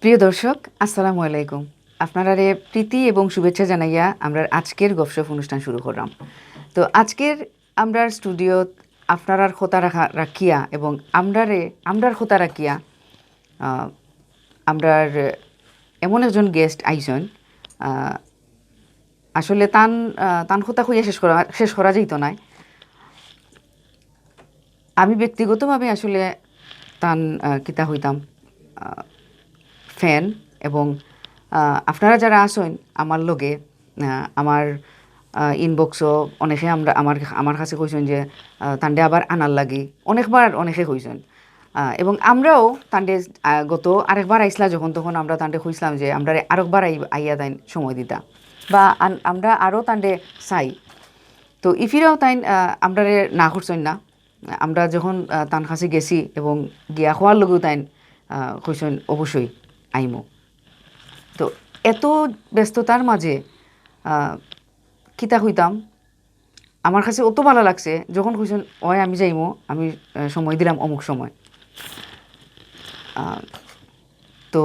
প্রিয় দর্শক, আসসালামু আলাইকুম। আপনারারে প্রীতি এবং শুভেচ্ছা জানাইয়া আমরা আজকের গপসপ অনুষ্ঠান শুরু করলাম। তো আজকের আমরার স্টুডিওত আপনারার খোতা রাখিয়া এবং আমরার খোতা রাখিয়া আমরার এমন একজন গেস্ট আইসন। আসলে তান খোতা খুঁজে শেষ করা যেত নাই। আমি ব্যক্তিগতভাবে আসলে তান কিতা হইতাম ফ্যান, এবং আপনারা যারা আসেন আমার লগে আমার ইনবক্সও অনেকে আমার কাছে কইছেন যে তান্ডে আবার আনার লাগি অনেকে কইছেন, এবং আমরাও তান্ডে গত আরেকবার আইসলা যখন তখন আমরা তান্ডে কইছিলাম যে আমরা আরেকবার আইয়া তাই সময় দিতা বা আমরা আরও তান্ডে চাই। তো ইফিরাও তাই আমরা না করছেন না। আমরা যখন তান কাছে গেছি এবং গিয়া খোয়ার লগেও তাই কইছেন অবশ্যই আইমো। তো এত ব্যস্ততার মাঝে কিতা হইতাম, আমার কাছে অত ভালো লাগছে যখন কইছেন ওই আমি যাইমো, আমি সময় দিলাম অমুক সময়। তো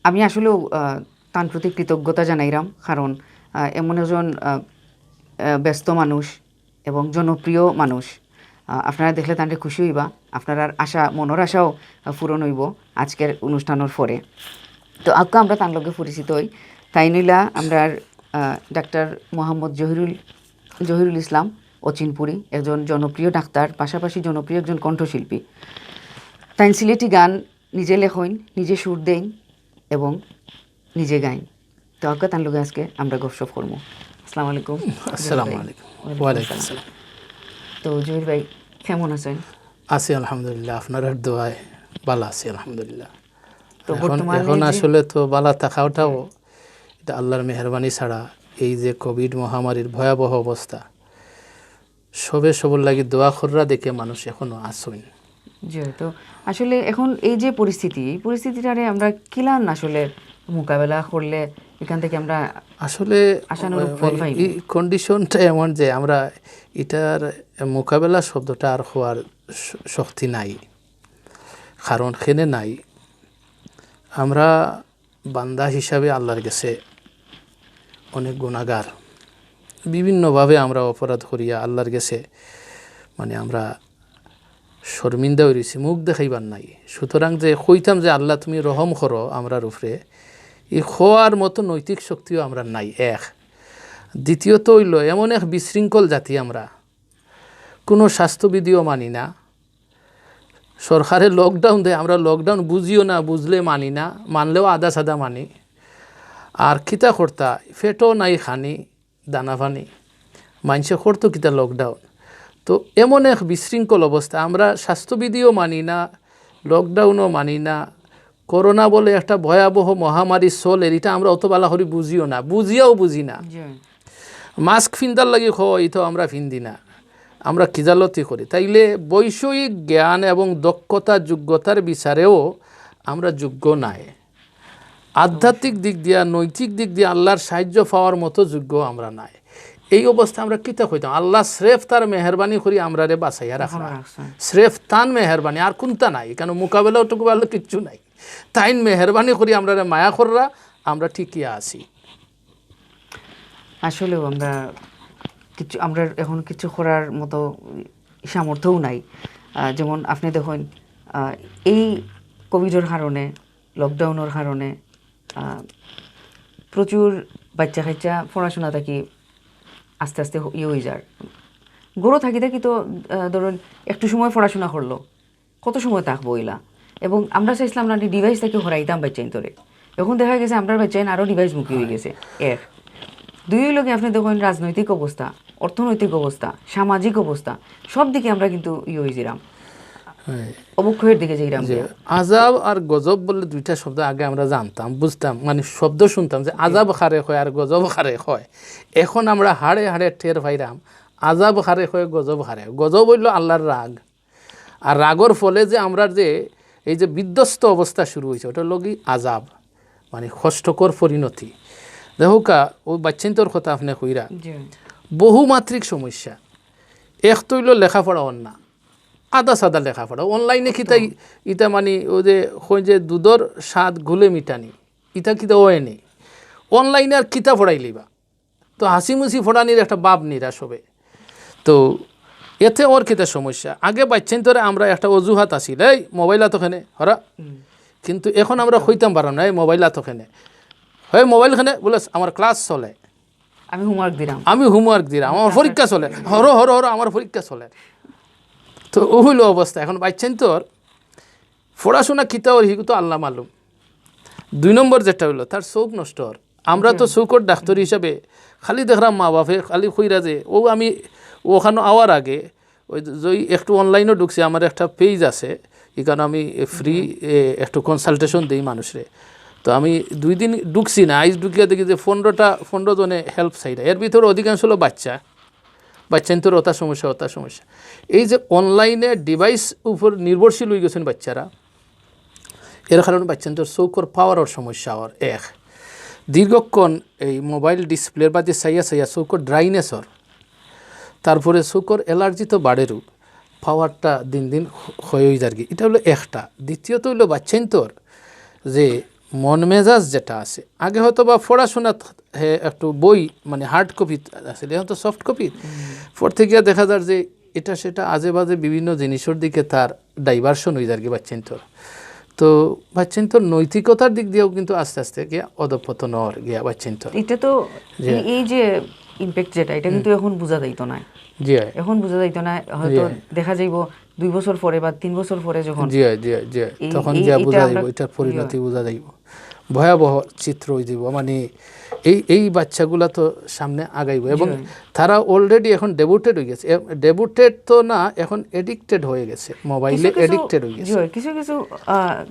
আমি আসলেও তার প্রতি কৃতজ্ঞতা জানাইলাম, কারণ এমন একজন ব্যস্ত মানুষ এবং জনপ্রিয় মানুষ। আপনারা দেখলে তাঁরে খুশি হইবা, আপনার মনের আশাও পূরণ হইব আজকের অনুষ্ঠানের পরে। তো আজকে আমরা তার লগে পরিচিত হই। তাই নইলা আমরা ডাক্তার মোহাম্মদ জহিরুল ইসলাম অচিনপুরি, একজন জনপ্রিয় ডাক্তার, পাশাপাশি জনপ্রিয় একজন কণ্ঠশিল্পী। তাই সিলেটি গান নিজে লেখইন, নিজে সুর দেন এবং নিজে গাইন। তো আজকে তার লগে আজকে আমরা গপসপ করবো। আসসালামু আলাইকুম। আসসালামু আলাইকুম। ওয়ালাইকুম আসসালাম। তো জহির ভাই কেমন আছেন? আছি আলহামদুলিল্লাহ, আপনার দোয়ায় ভালো আছি আলহামদুলিল্লাহ। তো এখন আসলে তো বালা থাকাটাও এটা আল্লাহর মেহরবানি ছাড়া এই যে কোভিড মহামারীর ভয়াবহ অবস্থা, সবর লাগি দোয়া খররা দেখে মানুষ এখনো আসেন। জি, তো আসলে এখন এই যে পরিস্থিতিটারে আমরা কিলান আসলে মোকাবেলা করলে এখান থেকে আমরা আসলে আশানুরূপ ফল পাইব। এই কন্ডিশনটা এমন যে আমরা এটার মোকাবেলা শব্দটা আর হওয়ার শক্তি নাই, কারণ খেনে নাই। আমরা বান্দা হিসাবে আল্লাহর কাছে অনেক গুনাহগার, বিভিন্নভাবে আমরা অপরাধ করিয়া আল্লাহর কাছে আমরা শর্মিন্দা হয়েছি, মুখ দেখাইবার নাই। সুতরাং যে কইতাম যে আল্লাহ তুমি রহম করো আমরার উপরে, এই হওয়ার মতো নৈতিক শক্তিও আমরা নাই। দ্বিতীয়ত হইল এমন এক বিশৃঙ্খল জাতি, আমরা কোনো স্বাস্থ্যবিধিও মানি না। সরকারে লকডাউন দেয়, আমরা লকডাউন বুঝিও না, বুঝলে মানি না, মানলেও আদা সাদা মানি। আর কিতা করতা ফেটও নাই খানি দানা পানি, মানুষে করতো কিতা লকডাউন। তো এমন এক বিশৃঙ্খল অবস্থা, আমরা স্বাস্থ্যবিধিও মানি না, লকডাউনও মানি না। করোনা বলে একটা ভয়াবহ মহামারী চলে, এটা আমরা অত বালা করে বুঝিও না, বুঝি না। মাস্ক ফিন্দার লাগে হয় তো আমরা ফিন্দি না, আমরা কিজালতি করি। তাইলে বৈষয়িক জ্ঞান এবং দক্ষতা যোগ্যতার বিচারেও আমরা যোগ্য নাই। আধ্যাত্মিক দিক দিয়া, নৈতিক দিক দিয়ে আল্লাহর সাহায্য পাওয়ার মতো যোগ্য আমরা নাই। এই অবস্থা আমরা কিতা কইতাম, আল্লাহ স্রেফ তার মেহরবানি করি আমরা রে বাঁচাইয়া রাখা, স্রেফ তান মেহরবানি, আর কোনটা নাই। কেন মোকাবেলাও টুকু ভালো কিচ্ছু নাই, তাইন মেহরবানি করি আমরা রে মায়া কররা, আমরা ঠিকই আছি। আসলেও আমরা এখন কিছু করার মতো সামর্থ্যও নাই। যেমন আপনি দেখুন, এই কোভিডের কারণে, লকডাউনের কারণে প্রচুর বাচ্চা কাচ্চা পড়াশোনা থাকি আস্তে আস্তে হয়ে যায়। গড়ো থাকি তো ধরুন একটু সময় পড়াশোনা করলো, কত সময় থাকবো এলা। এবং আমরা চাইছিলাম না ডিভাইস থেকে হরাইতাম বাচ্চাইন তোরে, এখন দেখা গেছে আমরা বাচ্চাইন আরও ডিভাইস মুখী হয়ে গেছে। দুই লোকে আপনি দেখুন রাজনৈতিক অবস্থা, অর্থনৈতিক অবস্থা, সামাজিক অবস্থা, সব দিকে আমরা কিন্তু হয়েছিলাম, অবক্ষয়ের দিকে যাইলাম। আজাব আর গজব বলে দুইটা শব্দ আগে আমরা জানতাম, বুঝতাম, শব্দ শুনতাম যে আজাব খারে হয় আর গজব খারে হয়। এখন আমরা হাড়ে হাড়ে টের পাইলাম আজাব খারে হয়, গজব খারে। গজব হইল আল্লাহর রাগ, আর রাগর ফলে যে আমরা যে এই যে বিধ্বস্ত অবস্থা শুরু হয়েছে, ওটা হলো কি আজাব, কষ্টকর পরিণতি। দেখোকা ওই বাচ্চান্তর কথা আপনি কইরা, বহুমাত্রিক সমস্যা। এক তো হইল লেখাপড়া অন্যা, আদা সাদা লেখাপড়া অনলাইনে কিতাই ইটা মানে ও যে হয় যে দুধর স্বাদ গুলে মিটানি ইটা কিতা ওয়েনি অনলাইনে আর কিতা পড়াই লিবা তো হাসিমুসি ফোড়ানির একটা বাপ নিরাশ হবে তো এতে ওর কিতা সমস্যা আগে বাচ্চান তোরে আমরা একটা অজুহাত আসিল এই মোবাইল আতখানে হরা কিন্তু এখন আমরা হইতাম পারো না এই মোবাইল আতখানে হয় মোবাইলখানে বলে আমার ক্লাস চলে আমি হোমওয়ার্ক দিলাম আমার পরীক্ষা চলে হর হর হর আমার পরীক্ষা চলে তো ও হইল অবস্থা এখন বাচ্চান তোর পড়াশোনা কিতা ওর হিগু তো আল্লাহ মালুম 2 নম্বর যেটা হইলো তার চোখ নষ্ট হর আমরা তো চৌকর ডাক্তার হিসাবে খালি দেখলাম মা বাপে খালি কইরা যে ও আমি ওখানে আওয়ার আগে ওই যে একটু অনলাইনও ঢুকছি আমার একটা পেজ আছে এখানে আমি ফ্রি একটু কনসালটেশন দিই মানুষরে তো আমি 2 দিন ঢুকছি না আইজ ঢুকিয়া দেখি যে 15 জনে হেল্প চাইরা এর ভিতরে অধিকাংশ হলো বাচ্চা তোর ওটা সমস্যা এই যে অনলাইনে ডিভাইস উপর নির্ভরশীল হয়ে গেছেন বাচ্চারা এর কারণে বাচ্চাদের চৌকর পাওয়ার সমস্যা ওর এক দীর্ঘক্ষণ এই মোবাইল ডিসপ্লের বাদে চাইয়া চৌকর ড্রাইনেসর তারপরে চৌকর অ্যালার্জি তো বাড়েরও পাওয়ারটা দিন দিন হয়ে যার কি এটা হলো একটা দ্বিতীয়ত হইলো বাচ্চান তোর যে মন মেজাজ যেটা আছে আগে হয়তো বা পড়াশোনা একটু বই মানে হার্ড কপি আসলে এখন তো সফট কপি পড়তে গিয়ে দেখা যায় যে এটা সেটা আজে বাজে বিভিন্ন জিনিসের দিকে তার ডাইভার্সন হয়ে যায় কি বাচ্চান তোর তো বাচ্চান তোর নৈতিকতার দিক দিয়েও কিন্তু আস্তে আস্তে গিয়া অধঃপতন হওয়ার গিয়া বাচ্চান তোর এটা তো এই যে ইমপ্যাক্ট যেটা এটা কিন্তু এখন বোঝা যাইতো না জি এখন বোঝা যাইতো না হয়তো দেখা যাইব 2 বছর পরে বা 3 বছর পরে যখন জি তখন যা বোঝা যাইব এটার পরিণতি বোঝা যাইব ভয়াবহ চিত্র হয়ে যাব মানে এই বাচ্চাগুলা তো সামনে আগাইব এবং তারা অলরেডি এখন ডেবুটেড হয়ে গেছে ডেবুটেড তো না এখন এডিক্টেড হয়ে গেছে মোবাইলে এডিক্টেড হয়ে গেছে কিছু কিছু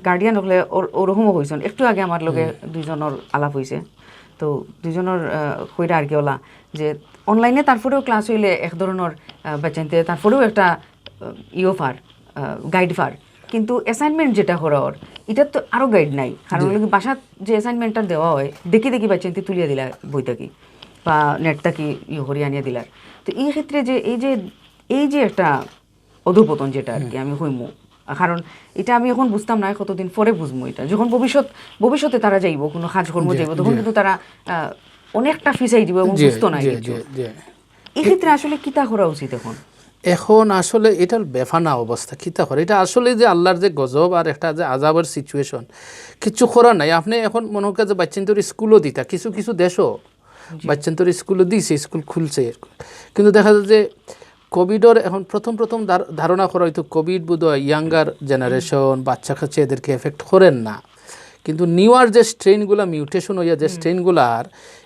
গার্ডিয়ান হলে ওরকমও হয়েছেন একটু আগে আমার লগে দুইজনের আলাপ হয়েছে তো দুইজনের কইরা আর কি ওলা যে অনলাইনে তারপরেও ক্লাস হইলে এক ধরনের বাচ্চাতে তারপরেও একটা ফার গাইড ফার কিন্তু অ্যাসাইনমেন্ট যেটা করার এটা তো আরও গাইড নাই কারণ বাসাত যে অ্যাসাইনমেন্টটা দেওয়া হয় দেখি বাচ্চাতে তুলিয়া দিলা বই থাকি বা নেট থাকি করিয়া আনিয়া দিলার তো এই ক্ষেত্রে যে এই যে একটা অধঃপতন যেটা আর কি আমি হইমু কারণ এটা আমি এখন বুঝতাম না কতদিন পরে বুঝবো এটা যখন ভবিষ্যতে তারা যাইব কোনো কাজকর্ম যাইব তখন কিন্তু তারা অনেকটা ফিসাই দিব এবং বুঝতো না এই ক্ষেত্রে আসলে কিতা করা উচিত এখন আসলে এটার বেফানা অবস্থা কিতা করে এটা আসলে যে আল্লাহর যে গজব আর একটা যে আজাবের সিচুয়েশন কিছু করার নাই আপনি এখন মনে হয় যে বাচ্চান্তর স্কুলও দিতা কিছু দেশও বাচ্চান্তর স্কুলও দিছে স্কুল খুলছে কিন্তু দেখা যায় যে কোভিডের এখন প্রথম ধারণা করা হয়তো কোভিড বোধহয় ইয়াঙ্গার জেনারেশন বাচ্চা কাছে এদেরকে এফেক্ট করেন না কিন্তু নিউয়ার যে স্ট্রেনগুলো মিউটেশন হইয়া যে স্ট্রেনগুলো আর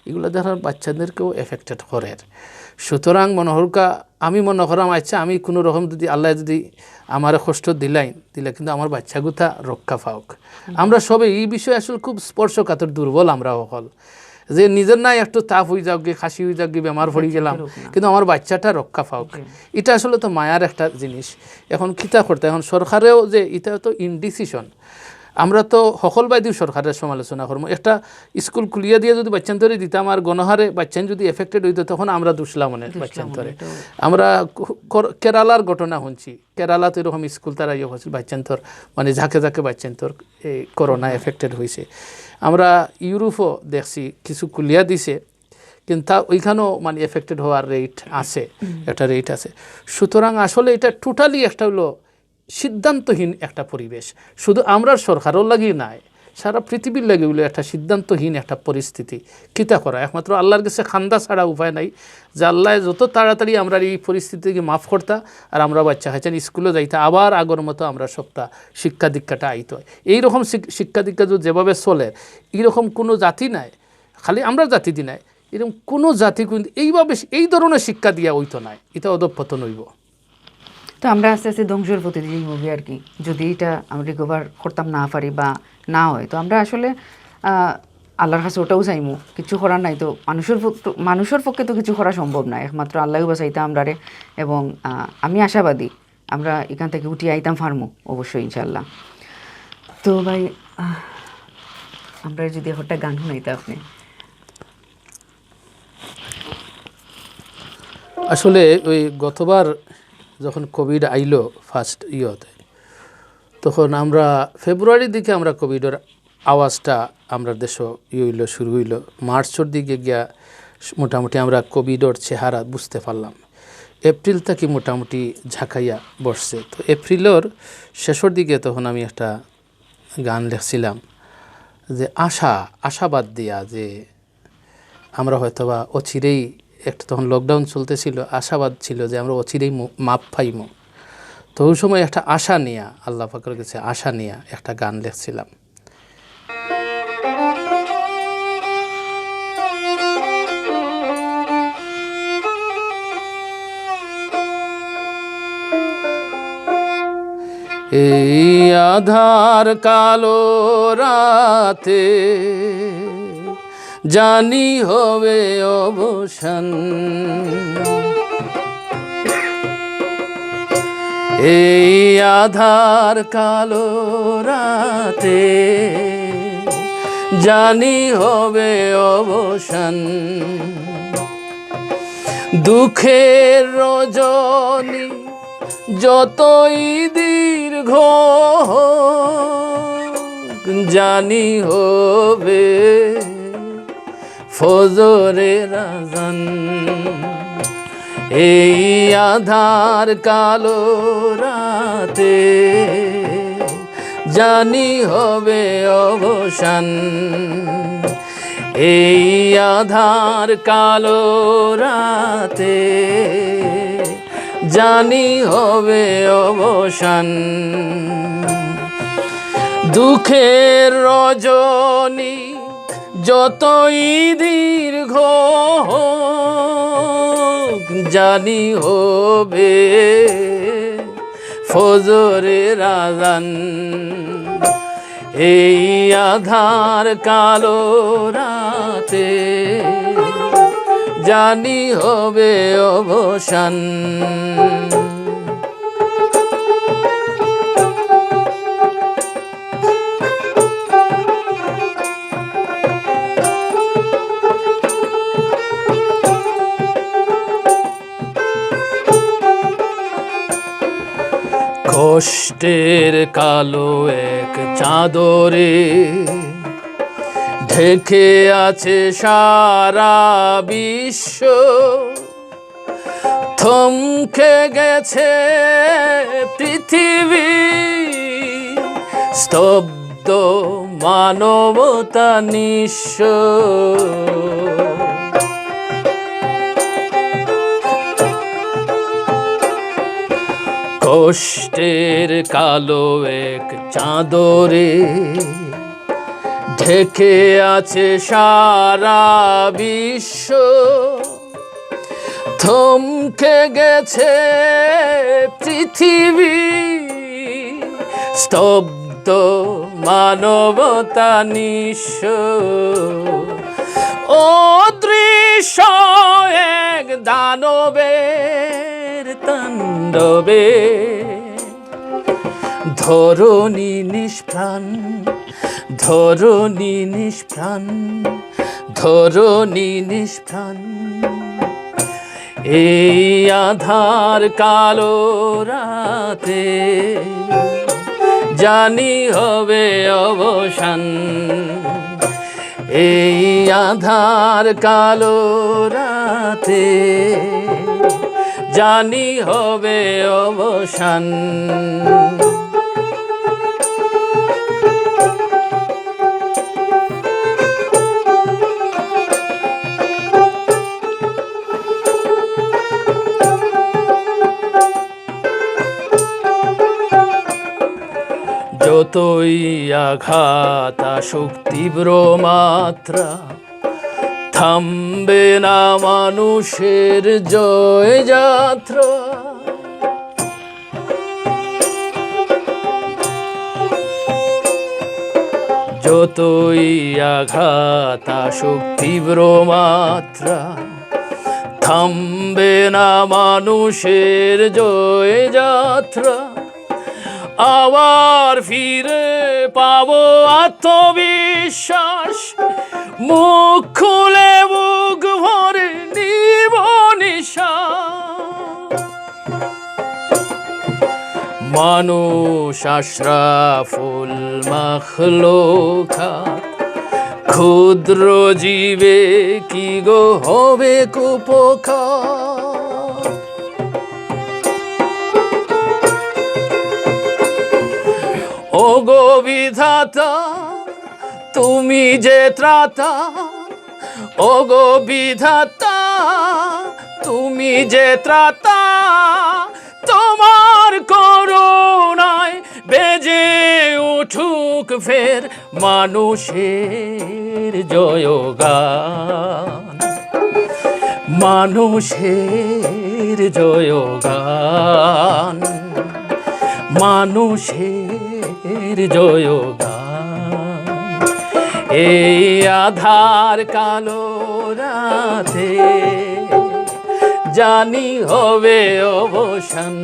এগুলো দেখা বাচ্চাদেরকেও এফেক্টেড করে সুতরাং আমি মনে করাম আচ্ছা আমি কোনো রকম যদি আল্লাহ যদি আমার কষ্ট দিলে কিন্তু আমার বাচ্চাগুতা রক্ষা পাওক আমরা সবাই এই বিষয়ে আসলে খুব স্পর্শকাতর দুর্বল আমরা সকল যে নিজের নাই একটু তাপ হয়ে যাক গিয়ে খাসি হয়ে যাক গিয়ে বেমার পড়ে গেলাম কিন্তু আমার বাচ্চাটা রক্ষা পাওক এটা আসলে তো মায়ার একটা জিনিস এখন কিতা করতে এখন সরকারেও যে এটা তো ইনডিসিশন আমরা তো সকল বাইদিও সরকারের সমালোচনা করবো একটা স্কুল খুলিয়া দিয়ে যদি বাচ্চান্তরে দিতাম আর গণহারে বাচ্চান যদি এফেক্টেড হইতো তখন আমরা দুসলাম মনে বাচ্চান্তরে আমরা কেরালার ঘটনা শুনছি কেরালাতে এরকম স্কুল তারা ইয়ে হয়েছিল বাচ্চান্তর মানে ঝাঁকে বাচ্চান্তর এই করোনা এফেক্টেড হয়েছে আমরা ইউরোপও দেখছি কিছু খুলিয়া দিছে কিন্তু ওইখানেও মানে এফেক্টেড হওয়ার রেট আছে একটা রেট আছে সুতরাং আসলে এটা টোটালি একটা হলো সিদ্ধান্তহীন একটা পরিবেশ শুধু আমরা সরকারও লাগি নাই সারা পৃথিবীর লাগে বলে একটা সিদ্ধান্তহীন একটা পরিস্থিতি কিতা করা একমাত্র আল্লাহর কাছে খান্দা ছাড়া উপায় নাই যে আল্লাহ যত তাড়াতাড়ি আমরা এই পরিস্থিতিকে মাফ করতা আর আমরা বাচ্চা খাইছেন স্কুলে যাইতা আবার আগর মতো আমরা সবটা শিক্ষা দীক্ষাটা আইত হয় এইরকম শিক্ষা দীক্ষা যেভাবে চলে এইরকম কোনো জাতি নাই খালি আমরা জাতি দি নাই এরকম কোনো জাতি কিন্তু এইভাবে এই ধরনের শিক্ষা দিয়া হইতো নাই এটা অধঃপতন হইব তো আমরা আস্তে আস্তে ধ্বংসের প্রতি মুভি আর কি যদি এটা আমরা রিকভার করতাম না পারি বা না হয় তো আমরা আসলে আল্লাহর কাছে ওটাও চাইমু কিছু করার নাই তো মানুষের পক্ষে তো কিছু করা সম্ভব না একমাত্র আল্লাহই বাঁচাইতাম আমরারে এবং আমি আশাবাদী আমরা এখান থেকে উঠিয়ে আইতাম ফার্মু অবশ্যই ইনশাল্লাহ তো ভাই আমরা যদি একটা গান শুনাইতে আপনি আসলে ওই গতবার যখন কোভিড আইলো ফার্স্ট ইয়েতে, তখন আমরা ফেব্রুয়ারির দিকে আমরা কোভিডের আওয়াজটা আমরা দেশ হইল শুরু হইল। মার্চের দিকে গিয়া মোটামুটি আমরা কোভিডের চেহারা বুঝতে পারলাম। এপ্রিল থেকে মোটামুটি ঝাঁকাইয়া বসছে। তো এপ্রিলের শেষের দিকে তখন আমি একটা গান লিখছিলাম যে আশাবাদ দিয়া, যে আমরা হয়তোবা অচিরেই, একটা তখন লকডাউন চলতেছিল, আশাবাদ ছিল যে আমরা অচিরেই মাপ পাইম। তো ওই সময় একটা আশা নিয়া, আল্লাহ পাকের কাছে আশা নিয়া একটা গান লিখছিলাম। এই আধার কালো রাতে জানি হবে অবসান, এই আধার কালো রাতে জানি হবে অবসান, দুঃখের রজনী যতই দীর্ঘ জানি হবে ফজরের আযান, এই আধার কালো রাতে জানি হবে অবসান, এই আধার কালো রাতে জানি হবে অবসান, দুঃখের রজনী যতই দীর্ঘ জানি হবে ফজরের আযান, এই আধার কালো রাতে জানি হবে অবসান। কষ্টের কালো এক চাদরে ঢেকে আছে সারা বিশ্ব, থমকে গেছে পৃথিবী, স্তব্ধ মানবতা নিঃস্ব, কষ্টের কালো এক চাদরে ঢেকে আছে সারা বিশ্ব, থমকে গেছে পৃথিবী, স্তব্ধ মানবতা নিঃস্ব, অদৃশ্য এক দানবের তাণ্ডবে ধরণী নিষ্প্রাণ, ধরণী নিষ্প্রাণ, ধরণী নিষ্প্রাণ, এই আধার কালো রাতে জানি হবে অবসান, এই আধার কালো রাতে জানি হবে অবসান। যতই আঘাত আসুক তীব্র মাত্রা, থামবে না মানুষের জয় যাত্রা, যতই আঘাত আসুক তীব্র মাত্রা, থামবে না মানুষের জয় যাত্রা, আবার ফিরে পাবো আত্মবিশ্বাস, মুখ খুলে বুক ভরে নিব নিঃশ্বাস, মানুষ আশরাফুল মাখলুকাত, ক্ষুদ্র জীবে কি গো হবে কুপকার। ও গো বিধাতা তুমি যে ত্রাতা, ও গো বিধাতা তুমি যে ত্রাতা, তোমার করুণায় বেজে উঠুক ফের মানুষের জয়গান, মানুষের জয়গান, মানুষের জয়গান। এই আধার কালো রাতে জানি হবে অবসান,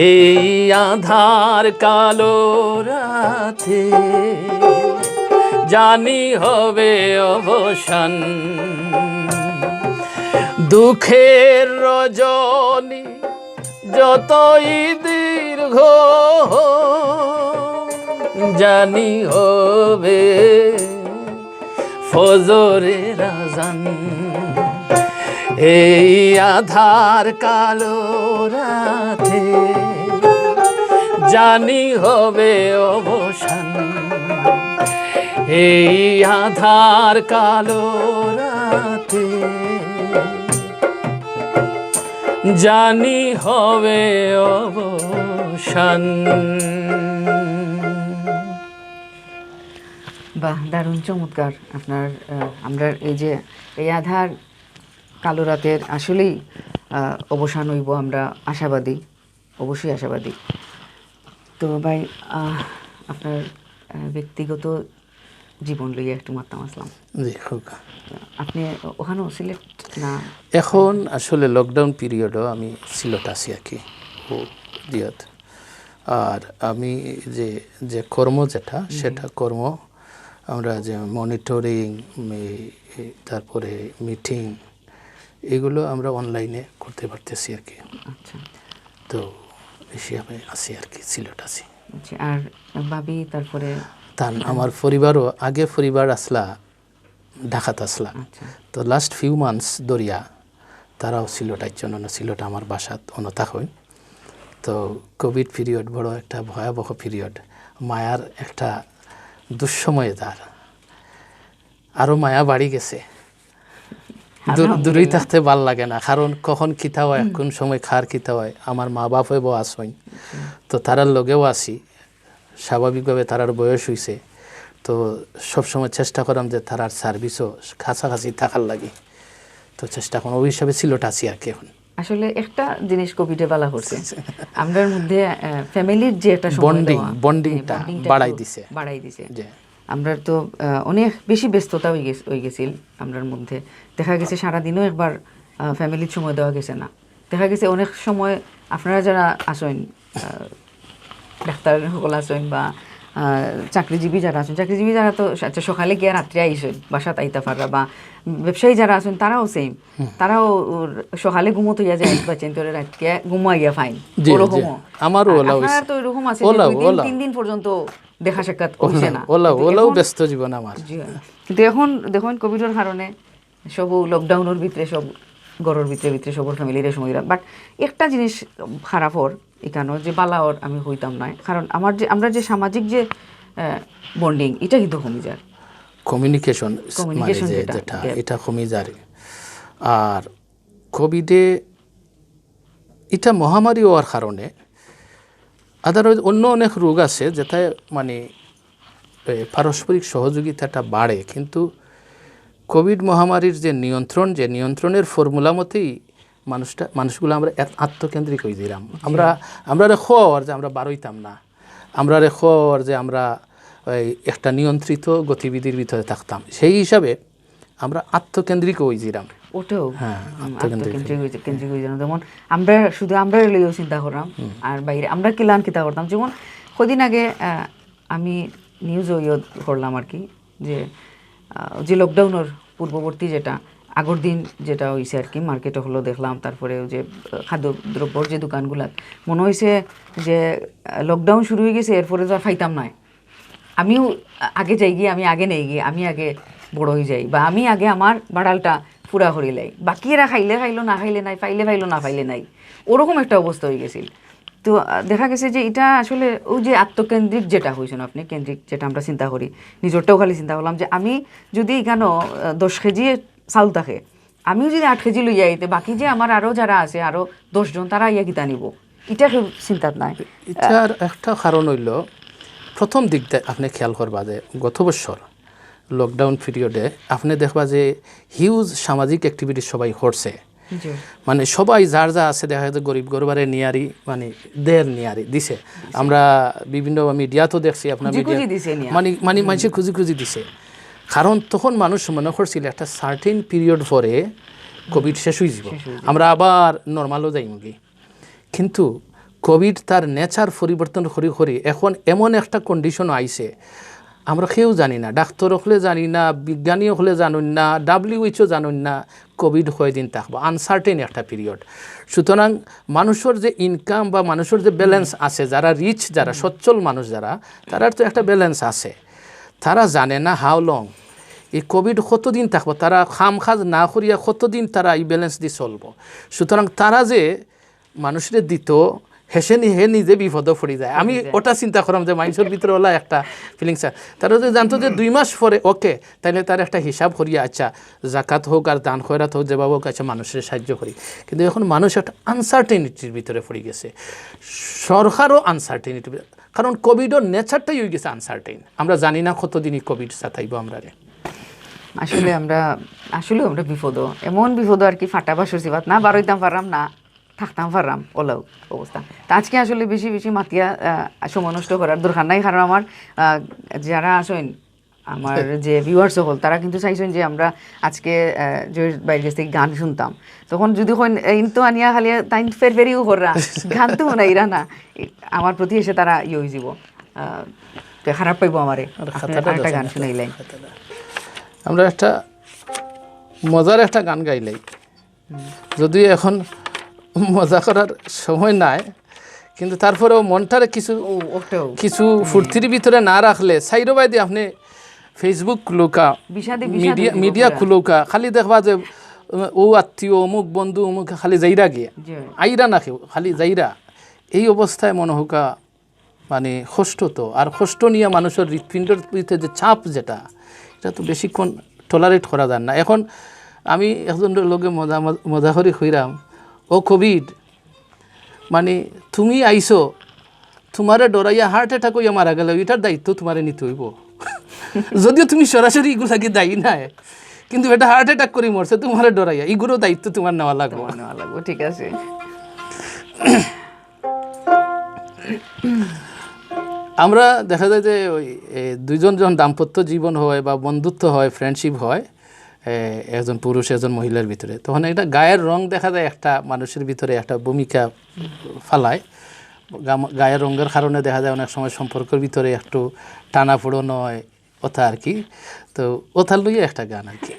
এই আধার কালো রাতে জানি হবে অবসান। দুঃখের রজনী যতই দীর্ঘ জানি হবে ফজরের আযান, এই আধার কালো রাতে জানি হবে অবসান, এই আধার কালো রাতে জানি হবে অবসান। বাহ, দারুণ চমৎকার আপনার। আমরা এই যে এই আধার কালো রাতের আসলেই অবসান হইব, আমরা আশাবাদী, অবশ্যই আশাবাদী। তো ভাই, আপনার ব্যক্তিগত জীবন লইয়া একটু মাত্তাম আসলাম। জি হোক। আপনি ওখানেও সিলেট না? এখন আসলে লকডাউন পিরিয়ডও আমি সিলেট আছি আর কি, ও দিয়ত। আর আমি যে যে কর্ম যেটা সেটা কর্ম আমরা যে মনিটরিং, তারপরে মিটিং, এগুলো আমরা অনলাইনে করতে পারতেছি আর কি। আচ্ছা, তো হিসাবে আছি আর কি, সিলেট আছি। আচ্ছা। আর ভাবি তারপরে তান আমার পরিবারও আগে পরিবার আসলা ঢাকাত আসলা, আচ্ছা তো লাস্ট ফিউ মান্থস দরিয়া তারাও সিলেট আইজন, সিলেট আমার বাসাত অনতা হই। তো কোভিড পিরিয়ড বড় একটা ভয়াবহ পিরিয়ড, মায়ার একটা দুঃসময়ে তার আরও মায়া বাড়ি গেছে। দূরেই থাকতে ভাল লাগে না, কারণ কখন খিতা হয়, কোন সময় খার খিতা হয়। আমার মা বাপ হইব আসইন, তো তারার লগেও আসি। স্বাভাবিকভাবে তারার বয়স হইছে, তো সবসময় চেষ্টা করাম যে তারার সার্ভিসও কাছাকাছি থাকার লাগে। তো চেষ্টা করুন, ওই হিসাবে সিলেট আছি আর কি এখন। আসলে একটা জিনিস কোভিডে বালা করছে, আমরার মধ্যে ফ্যামিলির যে একটা বন্ডিংটা বাড়াই দিছে। আমরা তো অনেক বেশি ব্যস্ততা হয়ে গেছিল আমরার মধ্যে। দেখা গেছে সারাদিনও একবার ফ্যামিলির সময় দেওয়া গেছে না। দেখা গেছে অনেক সময় আপনারা যারা আসেন, ডাক্তার সকল আসেন বা চাকরিজীবী যারা আছেন, চাকরিজীবী যারা তো সকালে গিয়ে রাত্রে আইসেন বাসাত আইতা পাররা, বা ব্যবসায়ী যারা আছেন তারাও সেম, তারাও সকালে ঘুমো হইয়া যায় পাচ্ছেন, তোরে রাতকে ঘুমাইয়া ফাইন। ওরকমও আমারও আপনারা তো এরকম আছে 3 দিন পর্যন্ত দেখা সাক্ষাৎ হইছে না। ওলাও ব্যস্ত জীবন আমার। কিন্তু এখন দেখুন কোভিডের কারণে সব লকডাউনের ভিতরে সব ঘরের ভিতরে সবর ফ্যামিলির সময়, বাট একটা জিনিস খারাপ হর এখানেও যে বালাওর আমি হইতাম না, কারণ আমরা যে সামাজিক যে বন্ডিং এটা কিন্তু কমে যায়, কমিউনিকেশন যেটা এটা কমে যায়। আর কোভিডে এটা মহামারী হওয়ার কারণে আদারওয়াইজ অন্য অনেক রোগ আছে যেটায় মানে পারস্পরিক সহযোগিতাটা বাড়ে, কিন্তু কোভিড মহামারীর যে নিয়ন্ত্রণের ফর্মুলা মতেই মানুষগুলো আমরা আত্মকেন্দ্রিক হয়ে দিলাম। আমরা রেখর যে আমরা বারইতাম না, আমরা রেখর যে আমরা একটা নিয়ন্ত্রিত গতিবিধির ভিতরে থাকতাম, সেই হিসাবে আমরা আত্মকেন্দ্রিক হয়ে দিলাম। ওটাও হ্যাঁ, কেন্দ্রিক হয়ে যেন, যেমন আমরা লইও চিন্তা করলাম, আর বাইরে আমরা কিলান চিন্তা করতাম। যেমন কদিন আগে আমি নিউজ করলাম আর কি, যে লকডাউনের পূর্ববর্তী যেটা আগর দিন যেটা হয়েছে আর কি, মার্কেটে হলো দেখলাম, তারপরে ওই যে খাদ্যদ্রব্যর যে দোকানগুলো, মনে হয়েছে যে লকডাউন শুরু হয়ে গেছে, এরপরে তো আর ফাইতাম নাই। আমিও আগে যাই গিয়ে, আমি আগে নেই গিয়ে, আমি আগে বড় হয়ে যাই, বা আমি আগে আমার বাড়ালটা পুরা করিলাই, বাকি এরা খাইলে খাইলো, না খাইলে নাই, ফাইলে ফাইলো, না ফাইলে নাই, ওরকম একটা অবস্থা হয়ে গেছিল। তো দেখা গেছে যে এটা আসলে ওই যে আত্মকেন্দ্রিক যেটা হয়েছে না, আপনি কেন্দ্রিক যেটা আমরা চিন্তা করি, নিজরটাও খালি চিন্তা করলাম যে আমি যদি এখানে 10 কেজি চাউল থাকে, আমিও যদি 8 কেজি লইয়া আইতে, বাকি যে আমার আরও যারা আছে আরও 10 জন, তারা ইয়া কিতা নিব, এটা কেউ চিন্তাত নাই। এটার একটা কারণ হইল, প্রথম দিকটা আপনি খেয়াল করবা যে গত বছর লকডাউন পিরিয়ডে আপনি দেখবা যে হিউজ সামাজিক অ্যাক্টিভিটি সবাই করছে, মানে সবাই যার যা আছে দেখা যায় গরিব গরবারে নিয়ারি, মানে দের নিয়ারি দিছে। আমরা বিভিন্ন মিডিয়াতেও দেখছি, আপনার মিডিয়া মানে মানুষে খুঁজি খুঁজি দিছে। কারণ তখন মানুষ মনে করছিল একটা সার্টেন পিরিয়ড পরে কোভিড শেষ হয়ে যাব, আমরা আবার নর্মালও যাইমগি। কিন্তু কোভিড তার নেচার পরিবর্তন করি করি এখন এমন একটা কন্ডিশন আইছে, আমরা কেউ জানি না, ডাক্তার হলে জানি না, বিজ্ঞানী হলে জানুন না, WHO জানুন না কোভিড কয়দিন থাকবো, আনসার্টেন একটা পিরিয়ড। সুতরাং মানুষের যে ইনকাম বা মানুষের যে ব্যালেন্স আছে, যারা রিচ, যারা সচ্ছল মানুষ যারা, তারার তো একটা ব্যালেন্স আছে, তারা জানে না হাউ লং এই কোভিড কতদিন থাকবো, তারা খাম খাজ না করিয়া কতদিন তারা এই ব্যালেন্স দিয়ে চলবো। সুতরাং তারা যে মানুষের দিত হেসে হে নিজে বিপদে পড়ে যায়। আমি ওটা চিন্তা করলাম যে মানুষের ভিতরে ওলা একটা ফিলিংস, তারা যদি জানতো যে 2 মাস পরে ওকে, তাহলে তার একটা হিসাব করিয়া আচ্ছা জাকাত হোক আর দান খয়রাত হোক যেভাবে হোক, আচ্ছা মানুষের সাহায্য করি। কিন্তু এখন মানুষ একটা আনসার্টেনিটির ভিতরে পড়ে গেছে, সরকারও আনসার্টেনিটি, কারণ কোভিডের নেচারটাই হয়ে গেছে আনসার্টেন। আমরা জানি না কতদিনই কোভিড সাথাইব আমরা। আসলে আমরা বিপদ, এমন বিপদ আর কি, ফাটা বা সরষিবাত না বারোইতাম পারলাম না থাকতাম পারলাম ওলাও অবস্থা। তা আজকে আসলে বেশি বেশি মাতিয়া সময় নষ্ট করার দরকার নাই, কারণ আমার যারা আসেন, আমার যে ভিউয়ার্স হল, তারা কিন্তু চাইছেন যে আমরা আজকে জয়ের বাইরের কাছ থেকে গান শুনতাম, তখন যদি তো আনিয়া খালি তাই ফেরিও করা গান তো শোনাইরা না, আমার প্রতি এসে তারা ইয়ে হয়ে যাব, খারাপ পাইব আমারে, একটা গান শুনাইলাই। আমরা একটা মজার একটা গান গাইলাই, যদিও এখন মজা করার সময় নাই, কিন্তু তারপরেও মনটারে কিছু ফুর্তির ভিতরে না রাখলে সাইডো বাইদি আপনি ফেসবুক খুলুকা, মিডিয়া খুলুকা, খালি দেখবা যে ও আত্মীয় অমুক বন্ধু অমুক খালি যাইরা গিয়ে আইরা না কেউ খালি যাইরা, এই অবস্থায় মনে হোকা মানে কষ্ট তো, আর কষ্ট নিয়ে মানুষের হৃৎপিণ্ডের ভিতরে যে চাপ যেটা, এটা তো বেশিক্ষণ টলারেট করা যায় না। এখন আমি একজনের লগে মজা করে হইরাম, ও কোভিড মানে তুমি আইসো, তোমারে ডরাইয়া হার্ট অ্যাটাক হইয়া মারা গেল, এটার দায়িত্ব তোমারে নিতে হইব। যদিও তুমি সরাসরি এগুলাকে দায়ী নাই, কিন্তু এটা হার্ট অ্যাটাক করে মরছে তোমারে ডরাইয়া, এগুলো দায়িত্ব তোমার নেওয়া লাগবে। ঠিক আছে। আমরা দেখা যায় যে ওই দুইজন যখন দাম্পত্য জীবন হয় বা বন্ধুত্ব হয়, ফ্রেন্ডশিপ হয় একজন পুরুষ একজন মহিলার ভিতরে, তখন একটা গায়ের রং দেখা যায় একটা মানুষের ভিতরে একটা ভূমিকা ফালায়। গায়ের রঙের কারণে দেখা যায় অনেক সময় সম্পর্কের ভিতরে একটু টানা ফোড়ন হয়, ওথা আর কি। তো ওথা লইয়া একটা গান আর কি।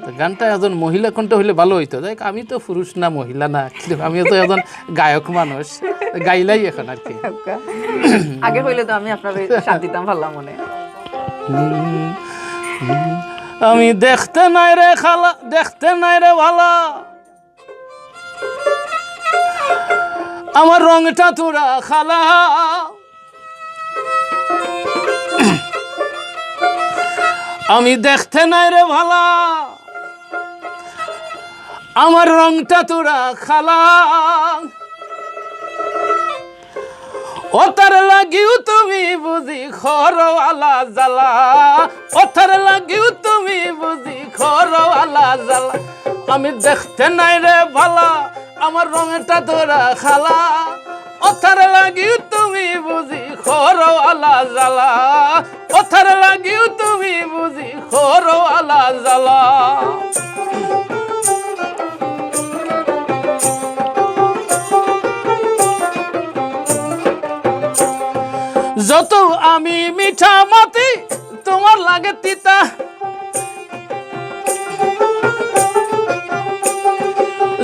তো গানটা একজন মহিলা কণ্ঠ হইলে ভালো হইতো, দেখ আমি তো পুরুষ না মহিলা না, কিন্তু আমিও তো একজন গায়ক মানুষ, গাইলাই এখন আর কি। আগে হইলে তো আমি আপনার সাথ দিতাম, ভালো মনে। আমি দেখতে নাই রে খালা, দেখতে নাই রে ভালা, আমার রংটা তোরা খালা, আমি দেখতে নাই রে ভালা, আমার রংটা তোরা খালা, ওতার লাগিও তুমি বুঝি খরওয়ালা জ্বালা, ওতার লাগিও তুমি বুঝি খরওয়ালা জ্বালা, আমি দেখতে নাই রে ভালা, আমার রংটা তোরা খালা, ওতার লাগিও তুমি বুঝি খরওয়ালা জ্বালা, ওতার লাগিও তুমি বুঝি খরওয়ালা জ্বালা। যত আমি মিঠা মাতি তোমার লাগে তিতা,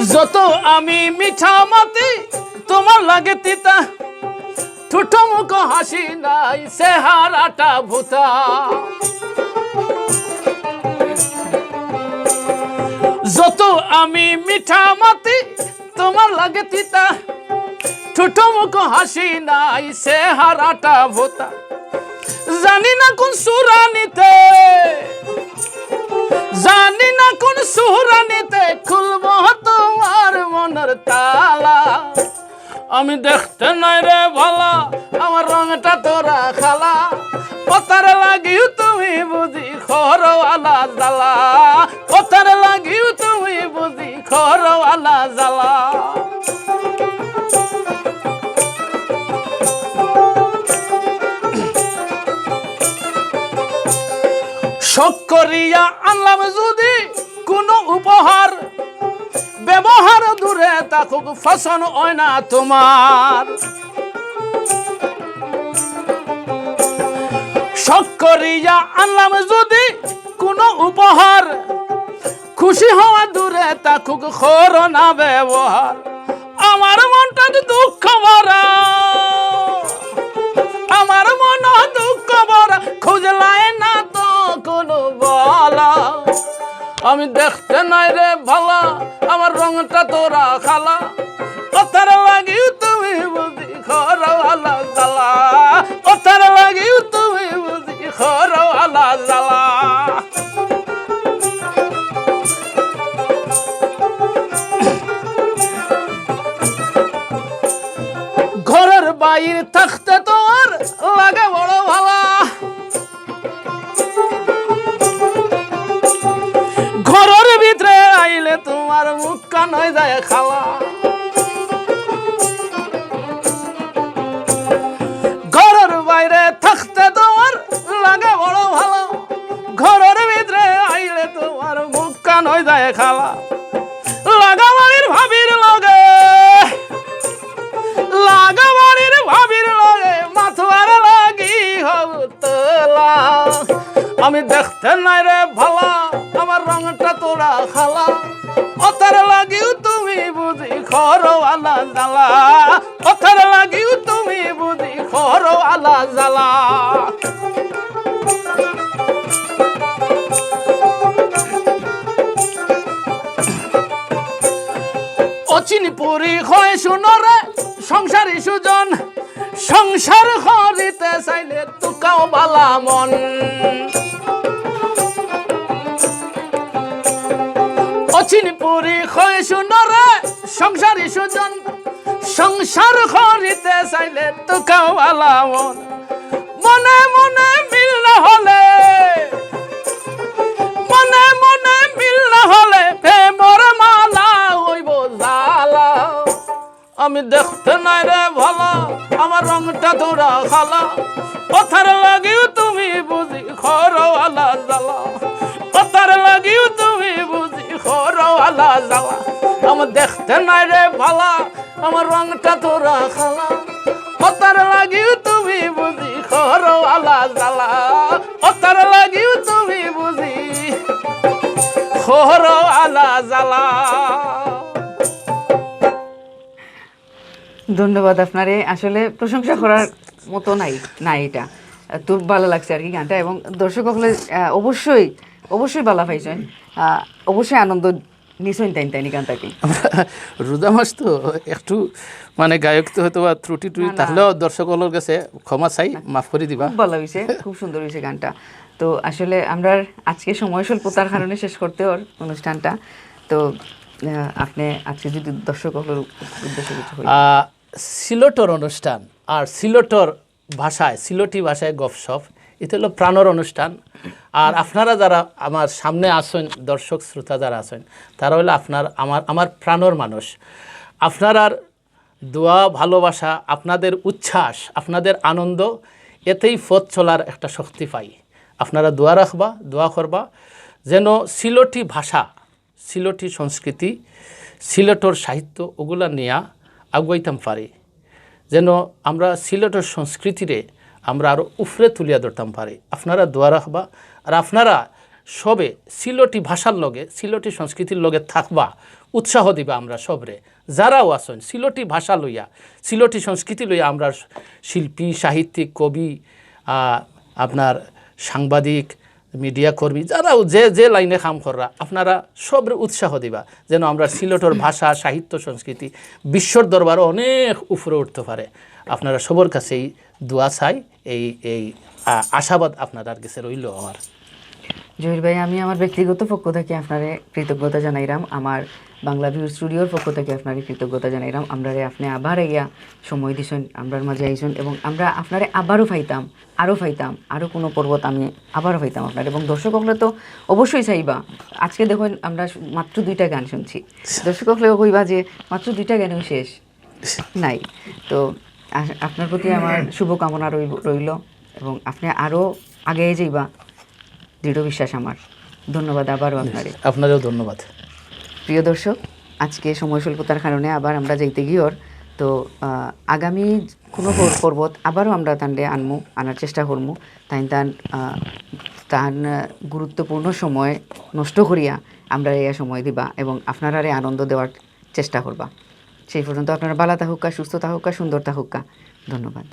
যত আমি মিঠা মাতি তোমার লাগে তিতা ঠোঁট মুখ হাসি নাই চেহারাটা ভূতা যত আমি মিঠা মাতি তোমার লাগে তিতা ঠোঁট মুখ হাসি নাই চেহারাটা ভূতা জানি না কোন সুরানিতে জানি না কোন সুরানিতে খুলব তোমার মনের তালা আমি দেখতে নাই রে ভালা আমার রংটা তোরা খালা পতার লাগিও তুমি বুঝি খরওয়ালা জ্বালা পতার লাগিও তুমি বুঝি খরওয়ালা জ্বালা শখ করিয়া আনলাম যদি কোনো উপহার ব্যবহার দূরে থাকুক ফসন হয় না তোমার শখ করিয়া আনলাম যদি কোনো উপহার খুশি হওয়া দূরে থাকুক খর না ব্যবহার আমার মনটা দুঃখ ভরা আমার মন দুঃখ ভরা খুঁজলাই না তো কোনো বলা আমি দেখতে নাই রে ভালা আমার রংটা তোরা খালা কথার লাগিও তুমি বুঝি খরওয়ালা জ্বালা কথার লাগিও তুমি বুঝি খরওয়ালা জ্বালা ঘরের বাইরে থাকতে তোর লাগে বড় ভালা ঘরের ভিতরে আইলে তোমার মুখ কান হয়ে যায় খালা ঘরের বাইরে থাকতে তোমার লাগে বড় ভালো ঘরের ভিতরে আইলে তোমার মুখ কান হয়ে যায় খালা লাগা বাড়ির ভাবির লগে লাগা বাড়ির ভাবির লগে মাথুয়ার লাগি হব তোলা আমি দেখতে নাই রে ভালা আমার রংটা তোরা খালা অতার লাগিও তুমি বুঝি খরওয়ালা জ্বালা অতার লাগিও তুমি বুঝি খরওয়ালা জ্বালা অচিনি পুরি হয় শুনরে সংসারী সুজন সংসার করিতে চাইলে তুকাও বালা মন অচিনি পুরি হয় শুনরে সংসারী সুজন সংসার করিতে চাইলে তুকাও বালা মন মনে মনে মিল না হলে মনে মনে মিল না হলে প্রেমর মালা হইব জালা আমি দেখতে নাই রে ভালা আমার রংটা তোরা খালা কথার লাগিও তুমি বুঝি খরওয়ালা জ্বালা কথার লাগিও তুমি বুঝি খরওয়ালা জ্বালা আমার দেখতে নাই রে ভালা আমার রংটা তোরা খালা কথার লাগিও তুমি বুঝি খরওয়ালা জ্বালা কথার লাগিও তুমি বুঝি খরওয়ালা জ্বালা ধন্যবাদ আপনারে আসলে প্রশংসা করার মতো নাই এটা খুব ভালো লাগছে আর কি গানটা এবং দর্শক হলে অবশ্যই অবশ্যই ভালো পাইছেন অবশ্যই আনন্দ নিশ্চয়ই তাইনি গানটাকে রোজা মাস তো একটু মানে গায়ক তো হয়তো বা ত্রুটি থাকলেও দর্শকের কাছে ক্ষমা চাই মাফ করে দিবা খুব ভালো হয়েছে খুব সুন্দর হয়েছে গানটা তো আসলে আমরা আজকে সময় স্বল্পতার কারণে শেষ করতে ওর অনুষ্ঠানটা তো আপনি আজকে যদি দর্শকের উদ্দেশ্যে কিছু সিলেটর অনুষ্ঠান আর সিলেটর ভাষায় সিলেটি ভাষায় গপসপ এটা হলো প্রাণর অনুষ্ঠান আর আপনারা যারা আমার সামনে আসেন দর্শক শ্রোতা যারা আছেন তারা হলো আমার প্রাণর মানুষ আপনার দোয়া ভালোবাসা আপনাদের উচ্ছ্বাস আপনাদের আনন্দ এতেই পথ চলার একটা শক্তি পাই আপনারা দোয়া রাখবা দোয়া করবা যেন সিলেটি ভাষা সিলেটি সংস্কৃতি সিলেটর সাহিত্য ওগুলা নিয়ে আগুয়াইতাম পারি যেন আমরা সিলেটের সংস্কৃতিরে আমরা আরও উফরে তুলিয়া ধরতাম পারি আপনারা দোয়া রাখবা আর আপনারা সবে সিলটি ভাষার লগে সিলটি সংস্কৃতির লগে থাকবা উৎসাহ দিবা আমরা সবরে যারাও আছেন সিলটি ভাষা লইয়া সিলটি সংস্কৃতি লইয়া আমরা শিল্পী সাহিত্যিক কবি আপনার সাংবাদিক মিডিয়া কর্মী যারাও যে যে লাইনে কাম করা আপনারা সবরে উৎসাহ দিবা যেন আমরা সিলেটের ভাষা সাহিত্য সংস্কৃতি বিশ্বর দরবারে অনেক উপরে উঠতে পারে আপনারা সবার কাছেই দোয়া চাই এই এই আশাবাদ আপনার কাছে রইল আমার জহির ভাই আমি আমার ব্যক্তিগত পক্ষ থেকে আপনারে কৃতজ্ঞতা জানাইলাম আমার বাংলা ভিউ স্টুডিওর পক্ষ থেকে আপনারে কৃতজ্ঞতা জানাইলাম আমরারে আপনি আবার ইয়া সময় দিছেন আমরার মাঝে আইছেন এবং আমরা আপনারে আবারও পাইতাম আরও কোনো পর্বত আমি আবারও পাইতাম আপনার এবং দর্শক হলে তো অবশ্যই চাইবা আজকে দেখুন আমরা মাত্র 2টা গান শুনছি দর্শক হলেও কইবা যে মাত্র 2টা গানও শেষ নাই তো আপনার প্রতি আমার শুভকামনা রইল এবং আপনি আরও আগে যাইবা দৃঢ় বিশ্বাস আমার ধন্যবাদ আবারও আপনারও ধন্যবাদ প্রিয় দর্শক আজকে সময় স্বল্পতার কারণে আবার আমরা যাইতে গিয়ের তো আগামী কোনো পর্বত আবারও আমরা তানলে আনার চেষ্টা করবো তান গুরুত্বপূর্ণ সময় নষ্ট করিয়া আমরা এই সময় দিবা এবং আপনারা আনন্দ দেওয়ার চেষ্টা করবা সেই পর্যন্ত আপনারা ভালো থাকুকা সুস্থ থাকুকা সুন্দর থাকুকা ধন্যবাদ